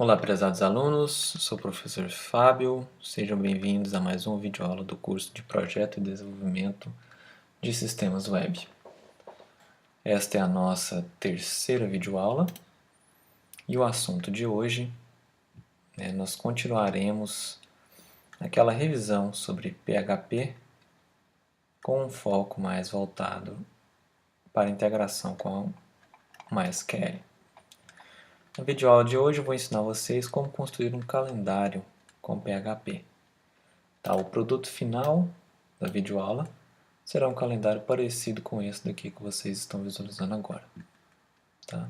Olá, prezados alunos, sou o professor Fábio, sejam bem-vindos a mais uma videoaula do curso de Projeto e Desenvolvimento de Sistemas Web. Esta é a nossa terceira videoaula e o assunto de hoje, nós continuaremos aquela revisão sobre PHP com um foco mais voltado para a integração com o MySQL. Na videoaula de hoje eu vou ensinar vocês como construir um calendário com PHP. Tá, o produto final da videoaula será um calendário parecido com esse daqui que vocês estão visualizando agora. Tá?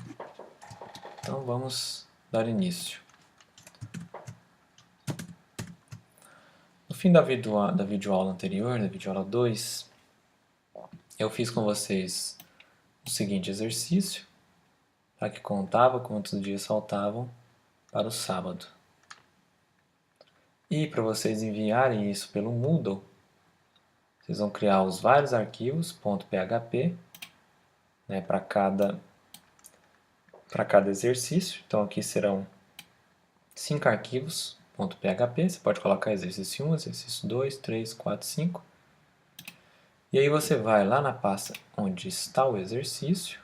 Então vamos dar início. No fim da videoaula anterior, da videoaula 2, eu fiz com vocês o seguinte exercício, tá, que contava quantos dias faltavam para o sábado. E para vocês enviarem isso pelo Moodle, vocês vão criar os vários arquivos .php, né, para cada exercício. Então aqui serão 5 arquivos .php, você pode colocar exercício 1, exercício 2, 3, 4, 5. E aí você vai lá na pasta onde está o exercício,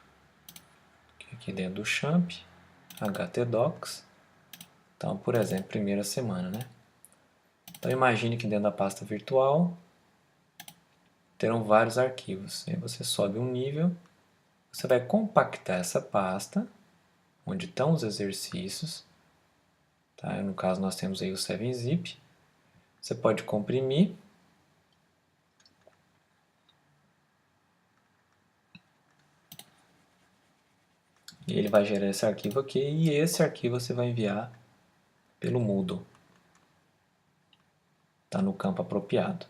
aqui dentro do champ, htdocs. Então, por exemplo, primeira semana, né? Então imagine que dentro da pasta virtual terão vários arquivos. Aí você sobe um nível, você vai compactar essa pasta, onde estão os exercícios. Tá? No caso nós temos aí o 7-zip. Você pode comprimir. E ele vai gerar esse arquivo aqui, e esse arquivo você vai enviar pelo Moodle. Está no campo apropriado.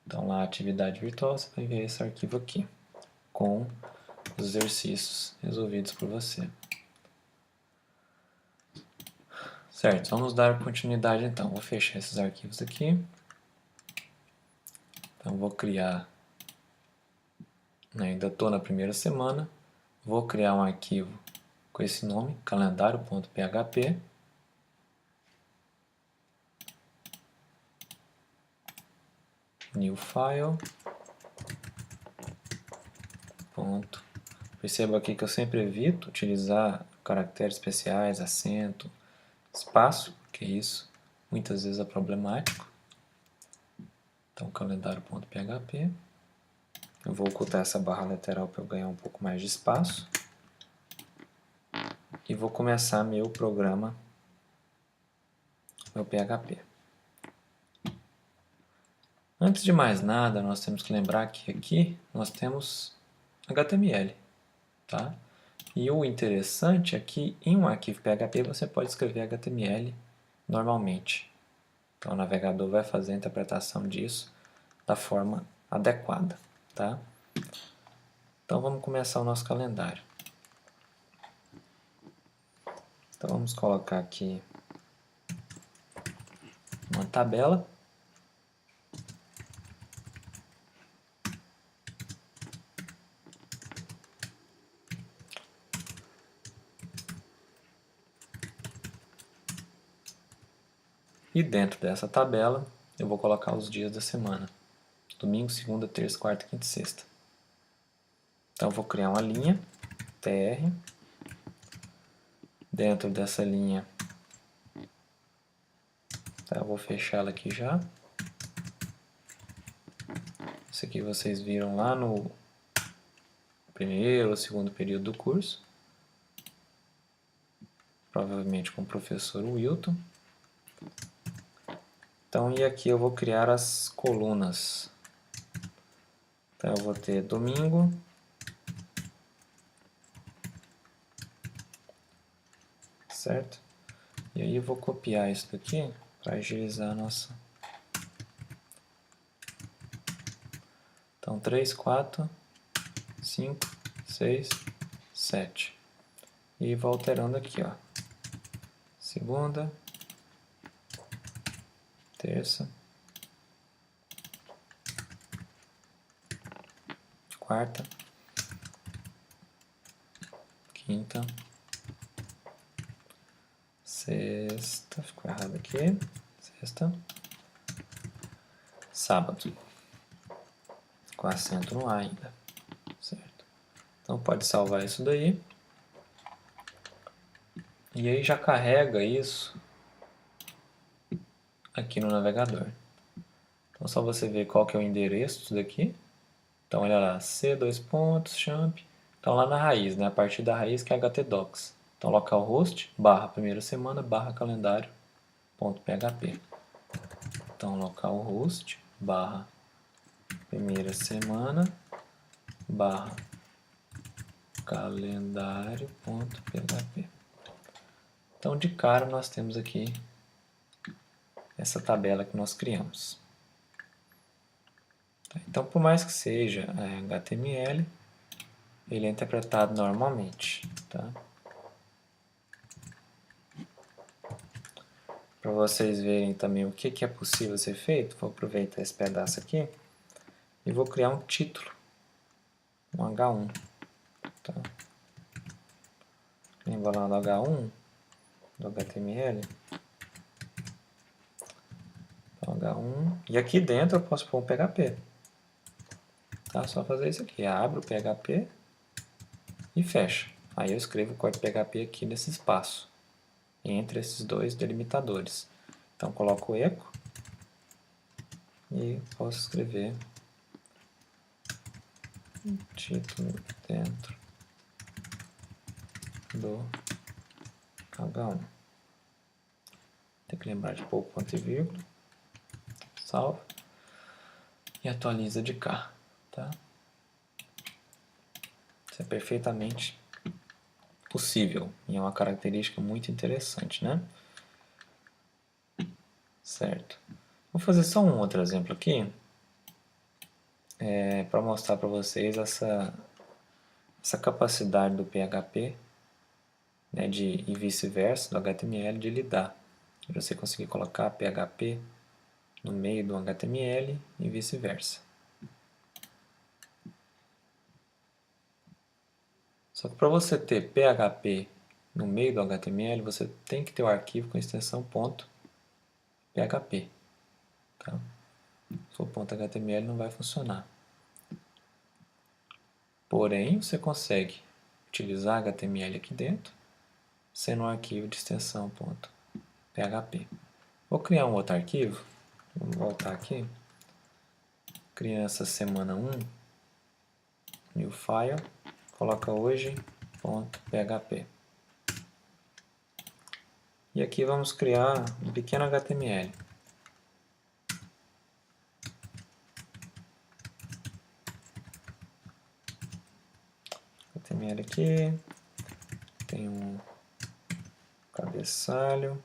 Então lá, atividade virtual, você vai enviar esse arquivo aqui, com os exercícios resolvidos por você. Certo, vamos dar continuidade então. Vou fechar esses arquivos aqui. Então vou criar, ainda estou na primeira semana, vou criar um arquivo com esse nome, calendário.php. New file. Ponto. Perceba aqui que eu sempre evito utilizar caracteres especiais, acento, espaço, porque isso muitas vezes é problemático. Então, calendário.php. Eu vou ocultar essa barra lateral para eu ganhar um pouco mais de espaço. E vou começar meu programa, meu PHP. Antes de mais nada, nós temos que lembrar que aqui nós temos HTML. Tá? E o interessante é que em um arquivo PHP você pode escrever HTML normalmente. Então o navegador vai fazer a interpretação disso da forma adequada. Tá? Então vamos começar o nosso calendário. Então vamos colocar aqui uma tabela. E dentro dessa tabela eu vou colocar os dias da semana. Domingo, segunda, terça, quarta, quinta e sexta. Então eu vou criar uma linha tr. Dentro dessa linha, tá, eu vou fechar ela aqui já. Isso aqui vocês viram lá no primeiro ou segundo período do curso. Provavelmente com o professor Wilton. Então, e aqui eu vou criar as colunas. Então, eu vou ter domingo, certo? E aí eu vou copiar isso daqui para agilizar a nossa. Então, 3, 4, 5, 6, 7. E vou alterando aqui, ó. Segunda, terça, quarta, quinta, sexta, ficou errado aqui, sexta, sábado, com acento no A ainda, certo? Então pode salvar isso daí, e aí já carrega isso aqui no navegador. Então só você ver qual que é o endereço disso daqui. Então olha lá, c:2, então lá na raiz, né? A partir da raiz que é htdocs. Então localhost, barra primeira semana, barra calendário, ponto php. Então localhost, barra primeira semana, barra calendário, ponto php. Então de cara nós temos aqui essa tabela que nós criamos. Então, por mais que seja HTML, ele é interpretado normalmente. Tá? Para vocês verem também o que é possível ser feito, vou aproveitar esse pedaço aqui e vou criar um título, um H1. Tá? Vou lá no H1 do HTML. Então, H1. E aqui dentro eu posso pôr um PHP. Tá? Só fazer isso aqui. Abre o PHP e fecha. Aí eu escrevo o código PHP aqui nesse espaço, entre esses dois delimitadores. Então coloco o eco e posso escrever um título dentro do H1. Tem que lembrar de pôr o ponto e vírgula. Salva e atualiza de cá. Tá? Isso é perfeitamente possível e é uma característica muito interessante, né? Certo. Vou fazer só um outro exemplo aqui para mostrar para vocês essa capacidade do PHP, né, e vice-versa, do HTML, de lidar. De você conseguir colocar PHP no meio do HTML e vice-versa. Só que para você ter PHP no meio do HTML, você tem que ter o arquivo com extensão .php. Tá? Se for .html não vai funcionar. Porém, você consegue utilizar HTML aqui dentro, sendo um arquivo de extensão .php. Vou criar um outro arquivo. Vamos voltar aqui. Cria essa semana 1, new file, coloca hoje.php. E aqui vamos criar um pequeno HTML. HTML aqui, tem um cabeçalho.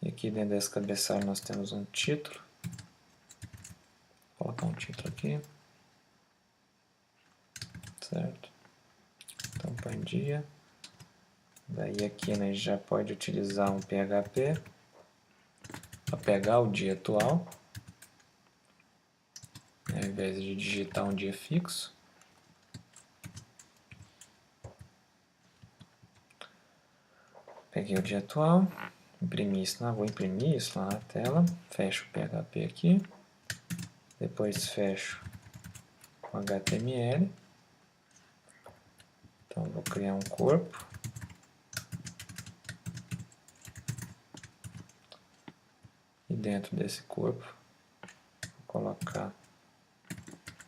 E aqui dentro desse cabeçalho nós temos um título. Vou colocar um título aqui. Certo? Então, põe dia. Daí aqui né, já pode utilizar um PHP para pegar o dia atual, ao invés de digitar um dia fixo. Peguei o dia atual, imprimi isso lá, vou imprimir isso lá na tela, fecho o PHP aqui, depois fecho o HTML, então vou criar um corpo, e dentro desse corpo vou colocar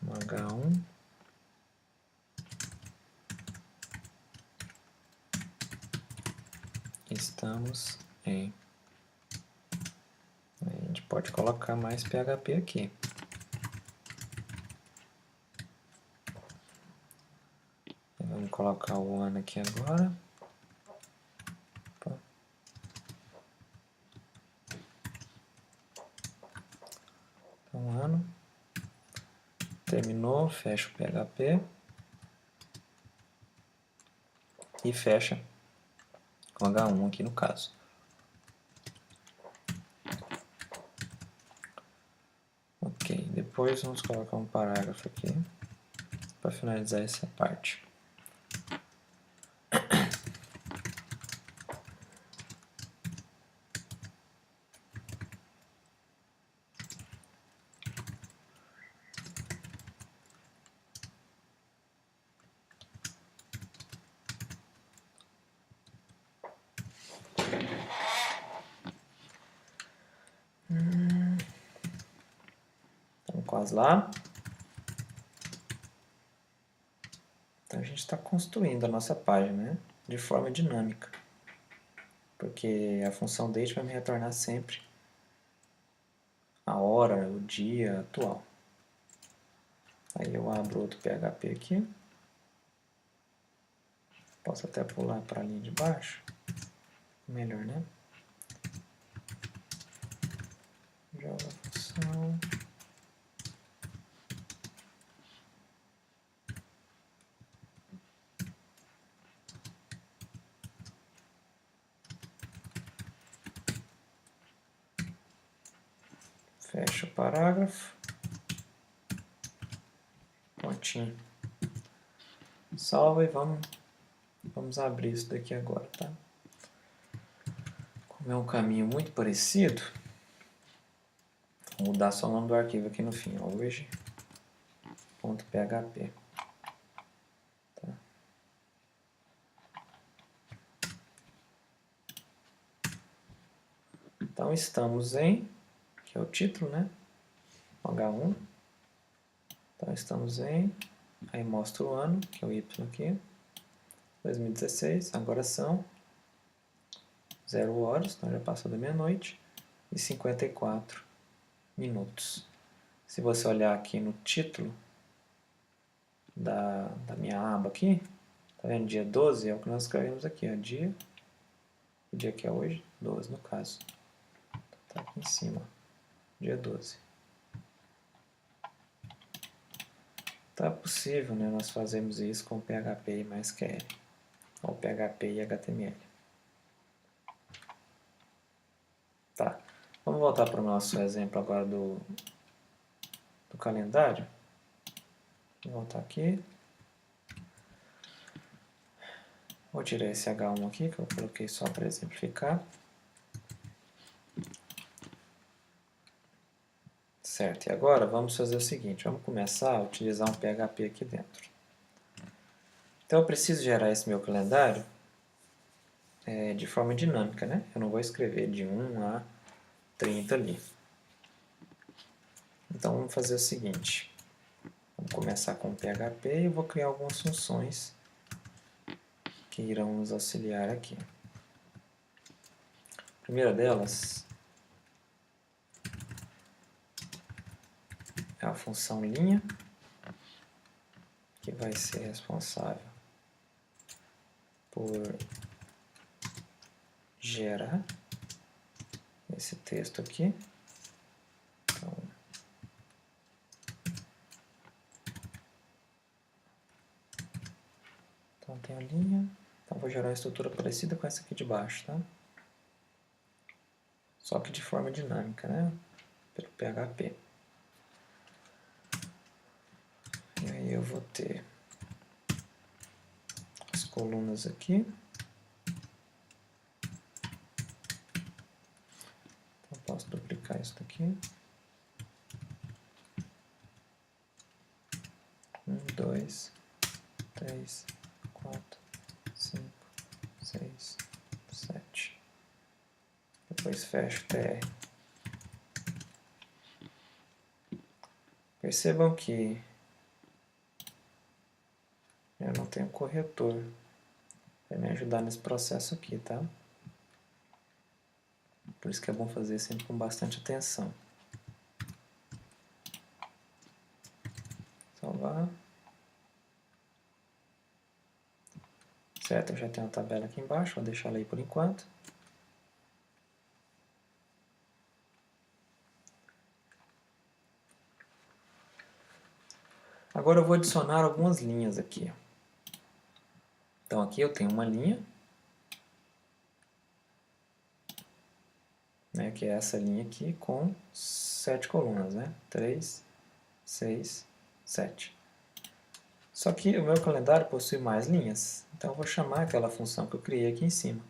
um H1, estamos em. A gente pode colocar mais PHP aqui. Vamos colocar o ano aqui agora. Opa. Então, ano. Terminou, fecha o PHP. E fecha com H1 aqui no caso. Ok, depois vamos colocar um parágrafo aqui para finalizar essa parte. Estamos quase lá. Então a gente está construindo a nossa página, né, de forma dinâmica, porque a função date vai me retornar sempre a hora, o dia atual. Aí eu abro outro PHP aqui. Posso até pular para a linha de baixo. Melhor, né? Joga a função. Fecha o parágrafo. Pontinho. Salva e vamos abrir isso daqui agora, tá? Como é um caminho muito parecido, vou mudar só o nome do arquivo aqui no fim, hoje.php. Tá? Então estamos em, que é o título, né? H1. Então estamos em, aí mostra o ano, que é o Y aqui, 2016, agora são 0 horas, então já passou da meia-noite, e 54 minutos. Se você olhar aqui no título da minha aba aqui, tá vendo? Dia 12 é o que nós escrevemos aqui, ó, dia, o dia que é hoje, 12 no caso. Tá aqui em cima, dia 12. Tá possível, né, nós fazermos isso com PHP e MySQL, ou PHP e HTML. Tá, vamos voltar para o nosso exemplo agora do calendário. Vou voltar aqui. Vou tirar esse H1 aqui, que eu coloquei só para exemplificar. Certo, e agora vamos fazer o seguinte, vamos começar a utilizar um PHP aqui dentro. Então eu preciso gerar esse meu calendário de forma dinâmica, né? Eu não vou escrever de 1 a 30 ali. Então vamos fazer o seguinte, vamos começar com o PHP e eu vou criar algumas funções que irão nos auxiliar aqui. A primeira delas é a função linha, que vai ser responsável por gerar esse texto aqui. Então tem a linha. Então vou gerar uma estrutura parecida com essa aqui de baixo, tá? Só que de forma dinâmica, né? Pelo PHP. E aí eu vou ter as colunas aqui. Então posso duplicar isso daqui. 1, 2, 3, 4, 5, 6, 7. Depois fecho o TR. Percebam que eu não tenho corretor para me ajudar nesse processo aqui, tá? Por isso que é bom fazer sempre com bastante atenção. Salvar. Certo, eu já tenho a tabela aqui embaixo, vou deixar ela aí por enquanto. Agora eu vou adicionar algumas linhas aqui. Então aqui eu tenho uma linha, né, que é essa linha aqui com 7 colunas, né? 3, 6, 7. Só que o meu calendário possui mais linhas, então eu vou chamar aquela função que eu criei aqui em cima.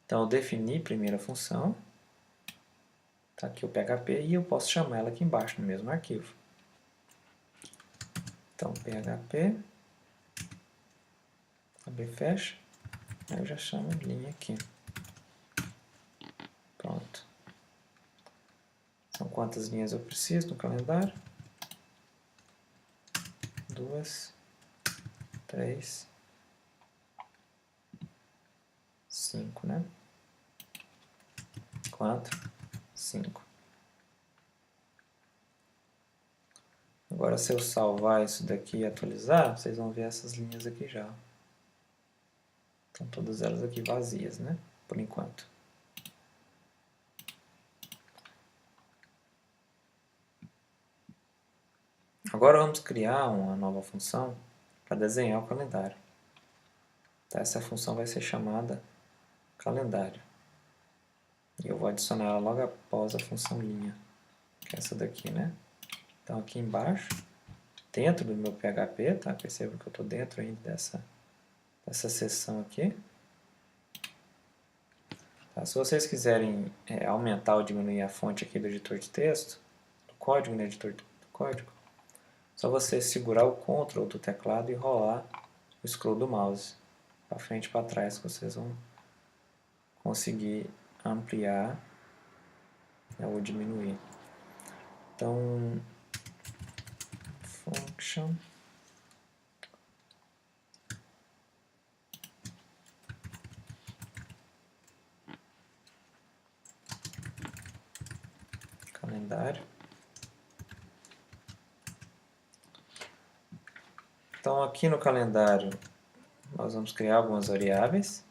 Então eu defini primeiro a função, tá aqui o PHP, e eu posso chamar ela aqui embaixo no mesmo arquivo. Então PHP, abre e fecha, aí eu já chamo a linha aqui. quantas linhas eu preciso no calendário. 2, 3, 5, né? 4, 5. Agora, se eu salvar isso daqui e atualizar, vocês vão ver essas linhas aqui já. Estão todas elas aqui vazias, né? Por enquanto. Agora vamos criar uma nova função para desenhar o calendário. Tá? Essa função vai ser chamada calendário. E eu vou adicionar ela logo após a função linha, que é essa daqui, né? Então aqui embaixo, dentro do meu PHP, tá? Perceba que eu estou dentro ainda dessa seção aqui. Tá? Se vocês quiserem aumentar ou diminuir a fonte aqui do editor de texto, do código, no editor do código, só você segurar o Ctrl do teclado e rolar o scroll do mouse para frente e para trás, que vocês vão conseguir ampliar, né, ou diminuir. Então, function calendário. Então aqui no calendário nós vamos criar algumas variáveis.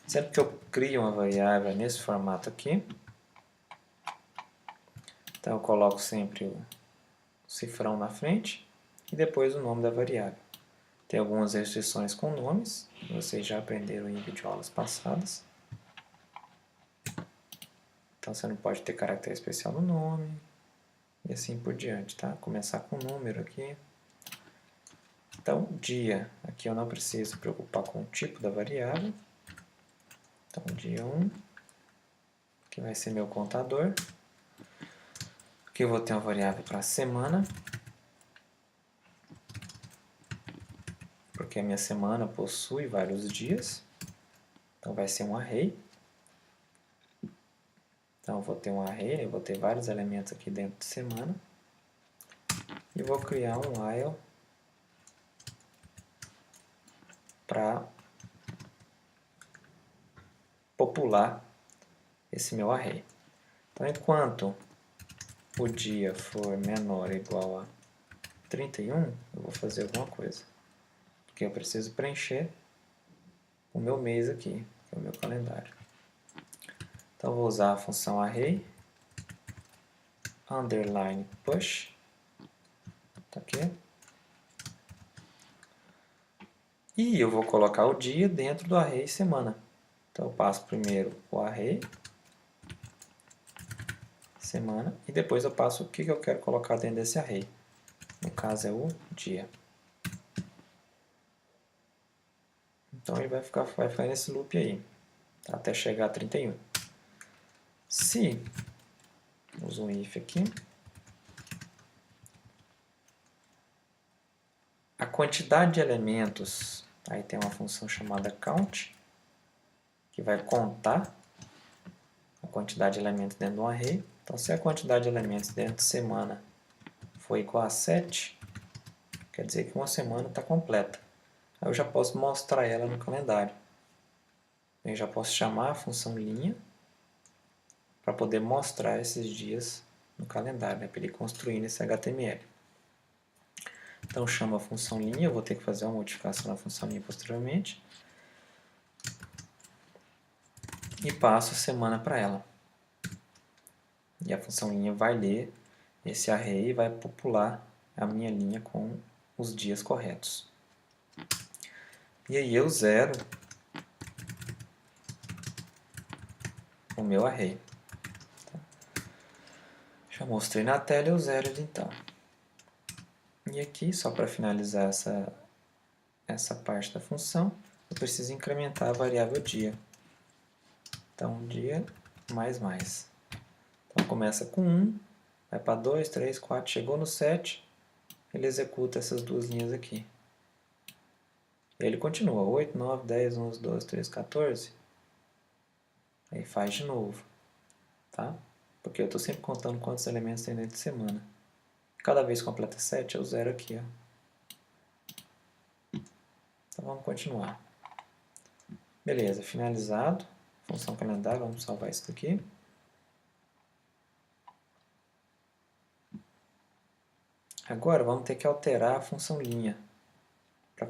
Sempre que eu crio uma variável nesse formato aqui, então eu coloco sempre o cifrão na frente e depois o nome da variável. Tem algumas restrições com nomes, vocês já aprenderam em videoaulas passadas. Então você não pode ter caractere especial no nome e assim por diante, tá? Começar com número aqui. Então, dia, aqui eu não preciso preocupar com o tipo da variável. Então, dia 1, que vai ser meu contador. Aqui eu vou ter uma variável para semana, porque a minha semana possui vários dias. Então, vai ser um array. Então, eu vou ter um array, eu vou ter vários elementos aqui dentro de semana. E vou criar um while para popular esse meu array. Então, enquanto o dia for menor ou igual a 31, eu vou fazer alguma coisa. Porque eu preciso preencher o meu mês aqui, que é o meu calendário. Então, eu vou usar a função array, underline push, tá aqui. E eu vou colocar o dia dentro do array semana. Então, eu passo primeiro o array, semana, e depois eu passo o que eu quero colocar dentro desse array. No caso é o dia. Então ele vai ficar nesse loop aí, tá? Até chegar a 31. Se, uso um if aqui, a quantidade de elementos, aí tem uma função chamada count, que vai contar a quantidade de elementos dentro do array. Então se a quantidade de elementos dentro de semana for igual a 7, quer dizer que uma semana está completa. Aí eu já posso mostrar ela no calendário. Eu já posso chamar a função linha para poder mostrar esses dias no calendário, né, para ele construir nesse HTML. Então chamo a função linha, eu vou ter que fazer uma modificação na função linha posteriormente. E passo semana para ela. E a função linha vai ler esse array e vai popular a minha linha com os dias corretos. E aí eu zero o meu array. Já mostrei na tela, eu zero ele então. E aqui, só para finalizar essa parte da função, eu preciso incrementar a variável dia. Então, dia mais mais. Então, começa com 1, vai para 2, 3, 4, chegou no 7, ele executa essas duas linhas aqui. E ele continua, 8, 9, 10, 11, 12, 13, 14. Aí faz de novo, tá? porque eu estou sempre contando quantos elementos tem dentro de semana. Cada vez que completa 7, eu zero aqui. Ó. Então vamos continuar. Beleza, finalizado. Função calendário, vamos salvar isso daqui. Agora vamos ter que alterar a função linha para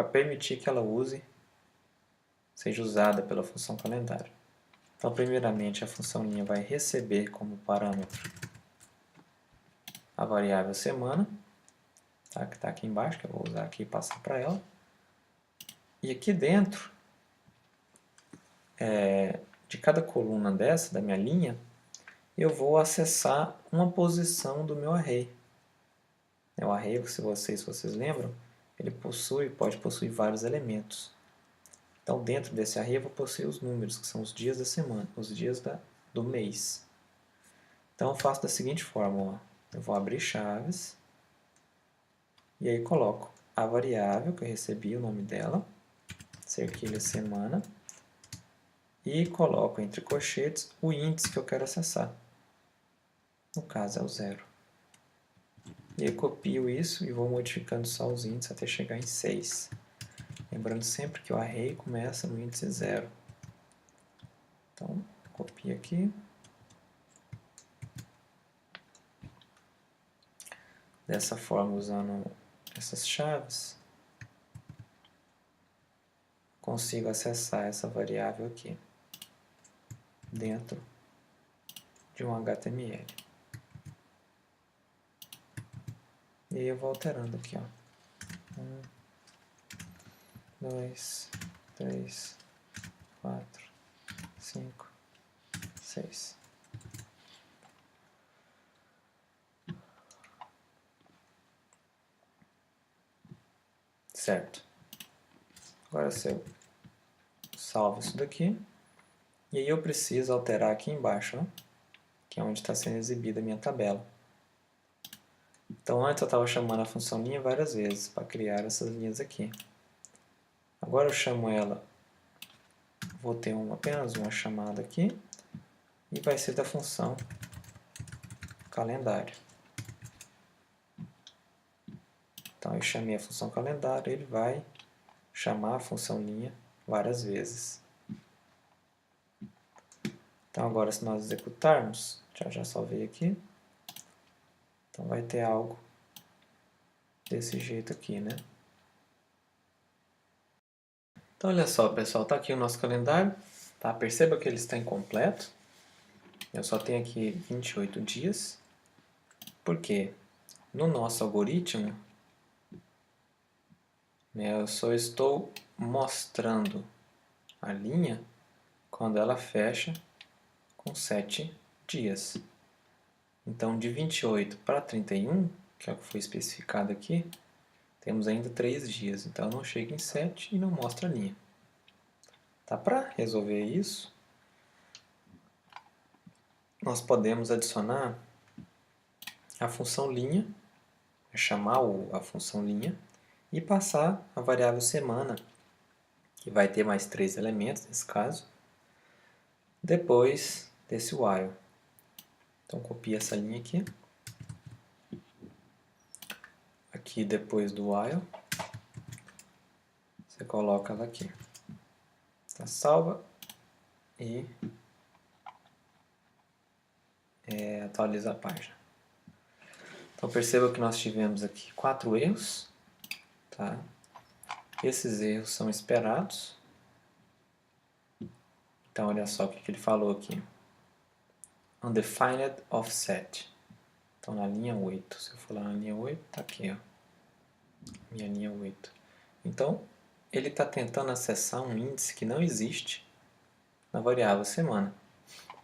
permitir que ela seja usada pela função calendário. Então, primeiramente, a função linha vai receber como parâmetro a variável semana, tá? Que está aqui embaixo, que eu vou usar aqui e passar para ela. E aqui dentro, de cada coluna dessa, da minha linha, eu vou acessar uma posição do meu array. O array, se vocês lembram, ele pode possuir vários elementos. Então, dentro desse array, eu vou possuir os números, que são os dias da semana, os dias do mês. Então, eu faço da seguinte forma. Ó. Eu vou abrir chaves, e aí coloco a variável que eu recebi, o nome dela, cerquilha semana, e coloco entre colchetes o índice que eu quero acessar. No caso, é o 0. E aí copio isso e vou modificando só os índices até chegar em 6. Lembrando sempre que o array começa no índice 0. Então, copio aqui. Dessa forma, usando essas chaves, consigo acessar essa variável aqui, dentro de um HTML. E aí eu vou alterando aqui, ó. 1, 2, 3, 4, 5, 6. Certo. Agora eu salvo isso daqui. E aí eu preciso alterar aqui embaixo, ó, que é onde está sendo exibida a minha tabela. Então antes eu estava chamando a função linha várias vezes para criar essas linhas aqui. Agora eu chamo ela, vou ter apenas uma chamada aqui, e vai ser da função calendário. Então eu chamei a função calendário, ele vai chamar a função linha várias vezes. Então agora se nós executarmos, já salvei aqui, então vai ter algo desse jeito aqui, né? Então olha só, pessoal, está aqui o nosso calendário, tá? Perceba que ele está incompleto. Eu só tenho aqui 28 dias, porque no nosso algoritmo, né, eu só estou mostrando a linha quando ela fecha com 7 dias. Então, de 28 para 31, que é o que foi especificado aqui, temos ainda 3 dias. Então, não chega em 7 e não mostra a linha. Tá? Para resolver isso, nós podemos adicionar a função linha, chamar a função linha, e passar a variável semana, que vai ter mais 3 elementos nesse caso, depois desse while. Então, copia essa linha aqui. Aqui depois do while, você coloca ela aqui. Tá, salva e atualiza a página. Então perceba que nós tivemos aqui 4 erros. Tá? Esses erros são esperados. Então olha só o que ele falou aqui. Undefined offset. Então na linha 8. Se eu for lá na linha 8, tá aqui, ó. Minha linha 8. Então ele está tentando acessar um índice que não existe na variável semana.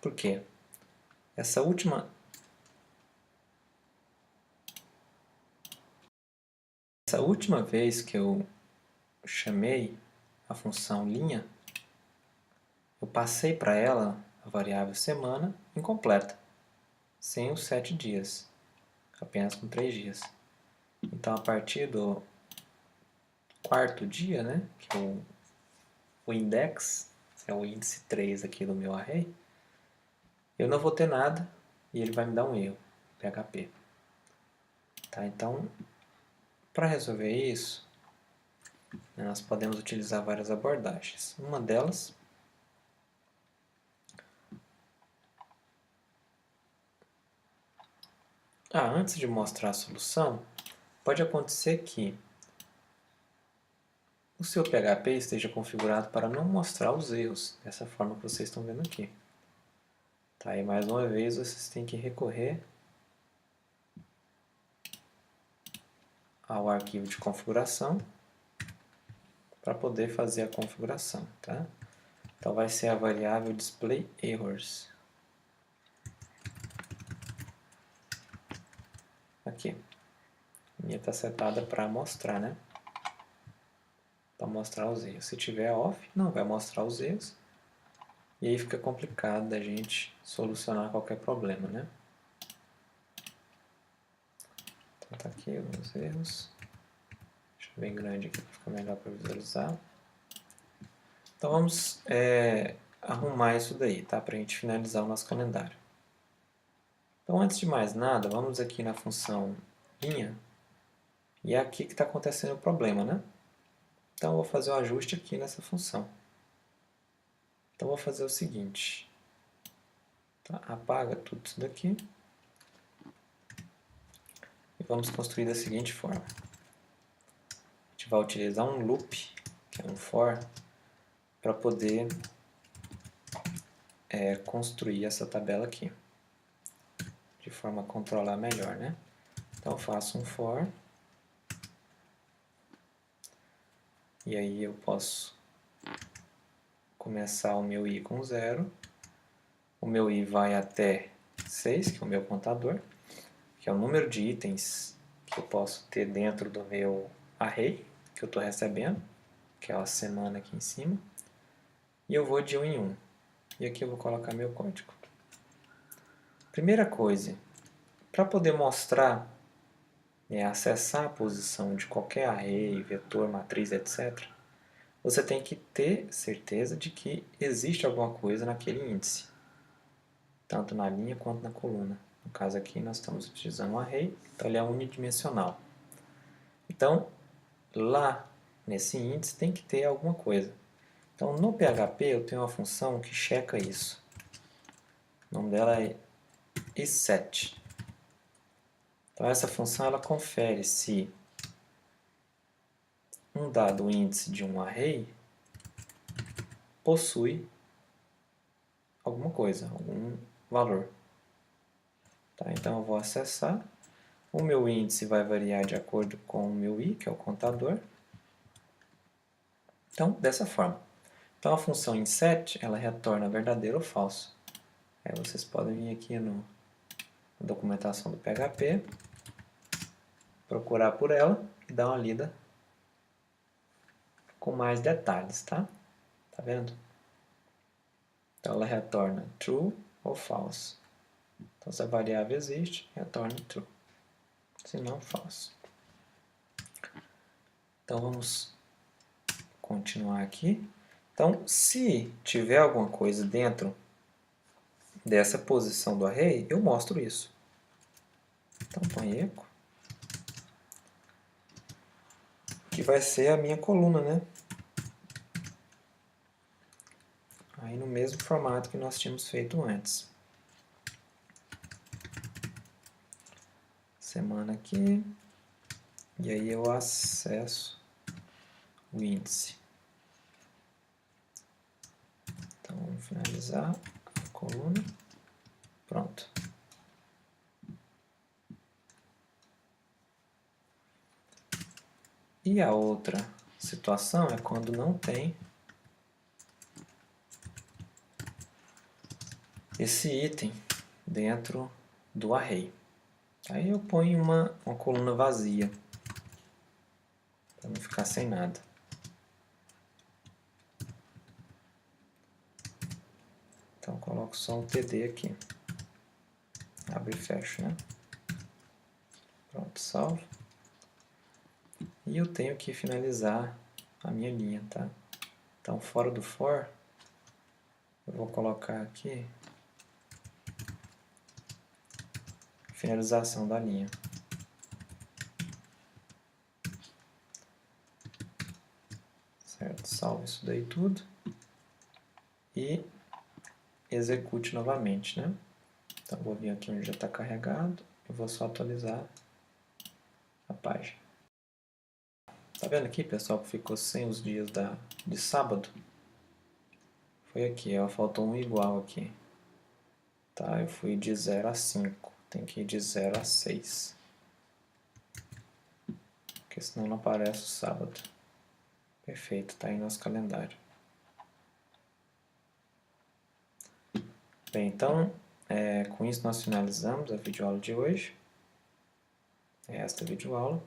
Por quê? Essa última vez que eu chamei a função linha, eu passei para ela a variável semana incompleta, sem os 7 dias, apenas com 3 dias. Então, a partir do quarto dia, né, que é o index, é o índice 3 aqui do meu array, eu não vou ter nada e ele vai me dar um erro, PHP. Tá? Então, para resolver isso, nós podemos utilizar várias abordagens. Uma delas antes de mostrar a solução, pode acontecer que o seu PHP esteja configurado para não mostrar os erros, dessa forma que vocês estão vendo aqui. Tá? E mais uma vez vocês têm que recorrer ao arquivo de configuração para poder fazer a configuração. Tá? Então vai ser a variável display errors. Aqui. A minha está setada para mostrar, né? Para mostrar os erros. Se tiver off, não vai mostrar os erros. E aí fica complicado da gente solucionar qualquer problema, né? Então tá aqui alguns erros. Deixa eu bem grande aqui para ficar melhor para visualizar. Então vamos arrumar isso daí, tá? Para a gente finalizar o nosso calendário. Então antes de mais nada, vamos aqui na função linha. E é aqui que está acontecendo o problema, né? Então eu vou fazer o ajuste aqui nessa função. Então eu vou fazer o seguinte. Tá? Apaga tudo isso daqui. E vamos construir da seguinte forma. A gente vai utilizar um loop, que é um for, para poder construir essa tabela aqui. De forma a controlar melhor, né? Então eu faço um for. E aí eu posso começar o meu i com 0. O meu i vai até 6, que é o meu contador, que é o número de itens que eu posso ter dentro do meu array, que eu estou recebendo, que é a semana aqui em cima. E eu vou de 1 em 1. E aqui eu vou colocar meu código. Primeira coisa, para poder mostrar, acessar a posição de qualquer array, vetor, matriz, etc., você tem que ter certeza de que existe alguma coisa naquele índice, tanto na linha quanto na coluna. No caso aqui nós estamos utilizando um array, então ele é unidimensional. Então, lá nesse índice tem que ter alguma coisa. Então no PHP eu tenho uma função que checa isso. O nome dela é isSet. Então essa função ela confere se um dado índice de um array possui alguma coisa, algum valor. Tá? Então eu vou acessar. O meu índice vai variar de acordo com o meu i, que é o contador. Então, dessa forma. Então a função inSet, ela retorna verdadeiro ou falso. Aí vocês podem vir aqui na documentação do PHP, procurar por ela e dar uma lida com mais detalhes, tá? Tá vendo? Então ela retorna true ou false. Então se a variável existe, retorna true. Se não, false. Então vamos continuar aqui. Então se tiver alguma coisa dentro dessa posição do array, eu mostro isso. Então põe eco, que vai ser a minha coluna, né? Aí no mesmo formato que nós tínhamos feito antes. Semana aqui, e aí eu acesso o índice. Então vamos finalizar a coluna. Pronto. E a outra situação é quando não tem esse item dentro do array. Aí eu ponho uma coluna vazia, para não ficar sem nada. Então coloco só um TD aqui. Abre e fecha, né? Pronto, salvo. E eu tenho que finalizar a minha linha, tá? Então fora do for, eu vou colocar aqui finalização da linha. Certo? Salve isso daí tudo e execute novamente, né? Então vou vir aqui onde já está carregado e vou só atualizar a página. Tá vendo aqui, pessoal, que ficou sem os dias de sábado? Foi aqui, ó, faltou um igual aqui. Tá, eu fui de 0 a 5, tem que ir de 0 a 6. Porque senão não aparece o sábado. Perfeito, tá aí nosso calendário. Bem, então, com isso nós finalizamos a videoaula de hoje. Esta videoaula.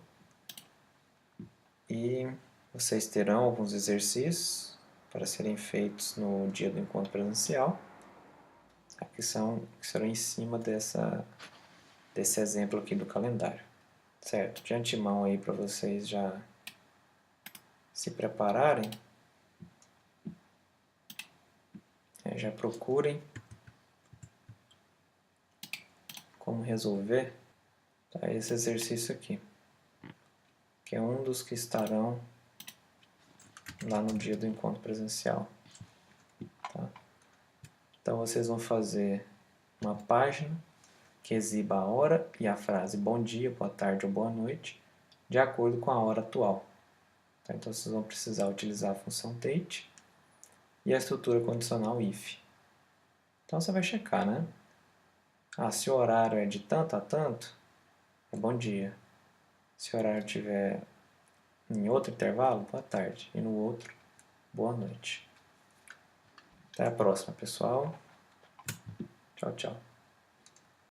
E vocês terão alguns exercícios para serem feitos no dia do encontro presencial, que serão em cima desse exemplo aqui do calendário. Certo? De antemão aí para vocês já se prepararem, já procurem como resolver esse exercício aqui, que é um dos que estarão lá no dia do encontro presencial. Tá? Então vocês vão fazer uma página que exiba a hora e a frase bom dia, boa tarde ou boa noite, de acordo com a hora atual. Tá? Então vocês vão precisar utilizar a função date e a estrutura condicional if. Então você vai checar, né? Se o horário é de tanto a tanto, é bom dia. Se o horário estiver em outro intervalo, boa tarde. E no outro, boa noite. Até a próxima, pessoal. Tchau, tchau.